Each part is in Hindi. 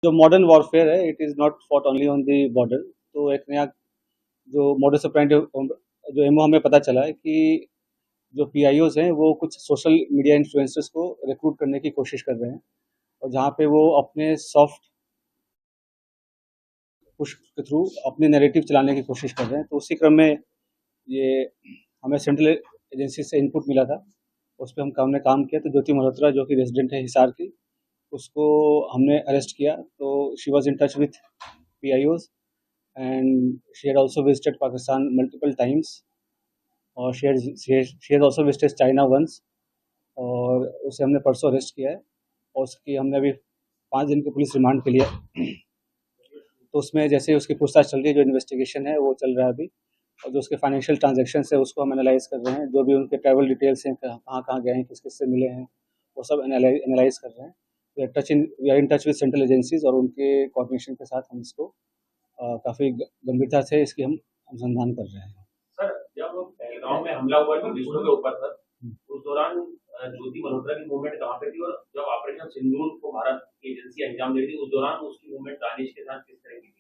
जो मॉडर्न वॉरफेयर है, it is not fought only on the border. तो एक नया जो मॉडस ऑपरेंडी जो एमओ हमें पता चला है कि जो पीआईओज हैं वो कुछ सोशल मीडिया इन्फ्लुएंसर्स को रिक्रूट करने की कोशिश कर रहे हैं, और जहाँ पे वो अपने सॉफ्ट पुश के थ्रू अपने नैरेटिव चलाने की कोशिश कर रहे हैं। तो उसी क्रम में ये हमें सेंट्रल एजेंसी से इनपुट मिला था, उस पर हमने काम किया। तो ज्योति मल्होत्रा जो कि रेजिडेंट है हिसार की, उसको हमने अरेस्ट किया। तो she was in touch with PIOs and she had also visited Pakistan multiple times, और she has also visited China once, और उसे हमने परसों अरेस्ट किया है। और उसकी हमने अभी 5 दिन के पुलिस रिमांड के लिए तो उसमें जैसे उसकी पूछताछ चल रही है, जो इन्वेस्टिगेशन है वो चल रहा है अभी, और जो उसके फाइनेंशियल ट्रांजैक्शन है उसको हम एनालाइज कर रहे हैं। जो भी उनके ट्रैवल डिटेल्स हैं, कहाँ कहाँ गए हैं, किस किस से मिले हैं, वो सब एनालाइज कर रहे हैं। We are in touch with central agencies, और उनके कोऑर्डिनेशन के साथ हम इसको काफ़ी गंभीरता से इसकी हम अनुसंधान कर रहे हैं। सर, जब पहलगांव में हमला हुआ टूरिस्टों के ऊपर सर, उस दौरान ज्योति मल्होत्रा की मूवमेंट कहाँ पे थी, और जब ऑपरेशन सिंदूर को भारत की एजेंसी अंजाम दे रही थी उस दौरान उसकी मूवमेंट दानिश के साथ किस तरह की थी?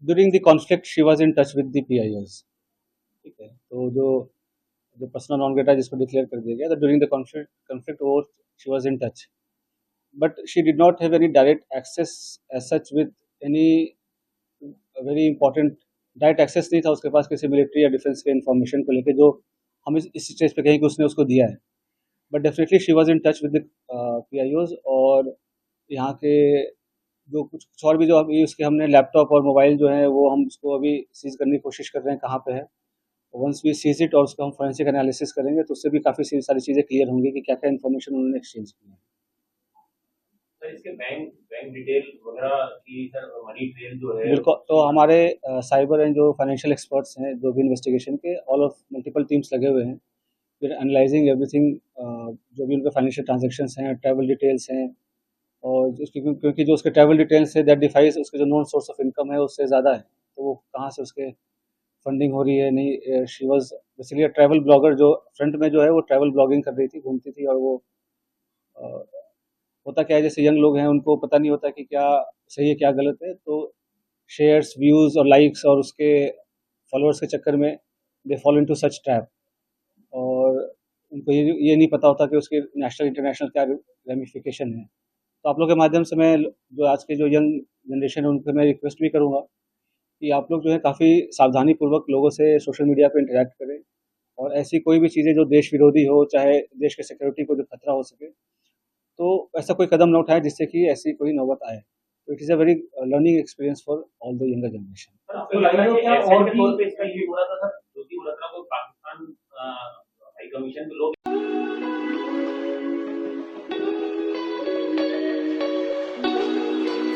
During the conflict she was in touch with the PIOs. ठीक है, तो जो जो पर्सनल नॉन ग्रेटा जिसको डिक्लेयर कर दिया गया, तो ड्यूरिंग द कॉन्फ्लिक्ट वो she was in touch, but she did not have any direct access as such with any very important. Direct access नहीं था उसके पास किसी मिलिट्री या डिफेंस के इन्फॉर्मेशन को लेके, जो हम इस स्टेज पे कहें कि उसने उसको दिया है। But definitely she was in touch with the पीआईओज, और यहाँ के जो कुछ और भी जो अभी उसके हमने लैपटॉप और मोबाइल जो है वो हम उसको अभी सीज करने की कोशिश कर रहे हैं कहाँ पे है। वंस वी सीज इट और उसका हम फोरेंसिक एनालिसिस करेंगे, तो उससे भी काफ़ी सारी चीज़ें क्लियर होंगी कि क्या क्या इन्फॉर्मेशन उन्होंने एक्सचेंज की है। सर, इसके बैंक बैंक डिटेल वगैरह की सर मनी ट्रेल जो है बिल्कुल, तो हमारे साइबर एंड जो फाइनेंशियल एक्सपर्ट्स हैं, जो भी इन्वेस्टिगेशन के ऑल ऑफ मल्टीपल टीम्स लगे हुए हैं, फिर एनालाइजिंग एवरीथिंग, जो भी उनके फाइनेंशियल ट्रांजैक्शंस हैं, ट्रैवल डिटेल्स हैं, और क्योंकि जो उसके ट्रैवल डिटेल्स है दैट डिफाइज उसके जो नॉन सोर्स ऑफ इनकम है उससे ज़्यादा है, तो वो कहाँ से उसके फंडिंग हो रही है नहीं। She was basically travel blogger, जो फ्रंट में जो है वो ट्रैवल ब्लॉगिंग कर रही थी, घूमती थी, और वो अ, होता क्या है, जैसे यंग लोग हैं उनको पता नहीं होता कि क्या सही है क्या गलत है, तो शेयर्स, व्यूज़ और लाइक्स और उसके फॉलोअर्स के चक्कर में they follow into such trap, और उनको ये नहीं पता होता कि उसके नेशनल इंटरनेशनल क्या रेमिफिकेशन है। तो आप लोग के माध्यम से मैं जो आज के जो यंग जनरेशन है उनसे मैं रिक्वेस्ट भी करूँगा कि आप लोग जो है काफ़ी सावधानीपूर्वक लोगों से सोशल मीडिया पे इंटरैक्ट करें, और ऐसी कोई भी चीज़ें जो देश विरोधी हो, चाहे देश के सिक्योरिटी को जो खतरा हो सके, तो ऐसा कोई कदम न उठाएं जिससे कि ऐसी कोई नौबत आए। तो it is a very learning experience for all the younger generation. Sir, आपको लग रहा है कि एसेट के तौर पे इसका यूज हो रहा था सर, ज्योति मल्होत्रा को पाकिस्तान हाई कमीशन के लोग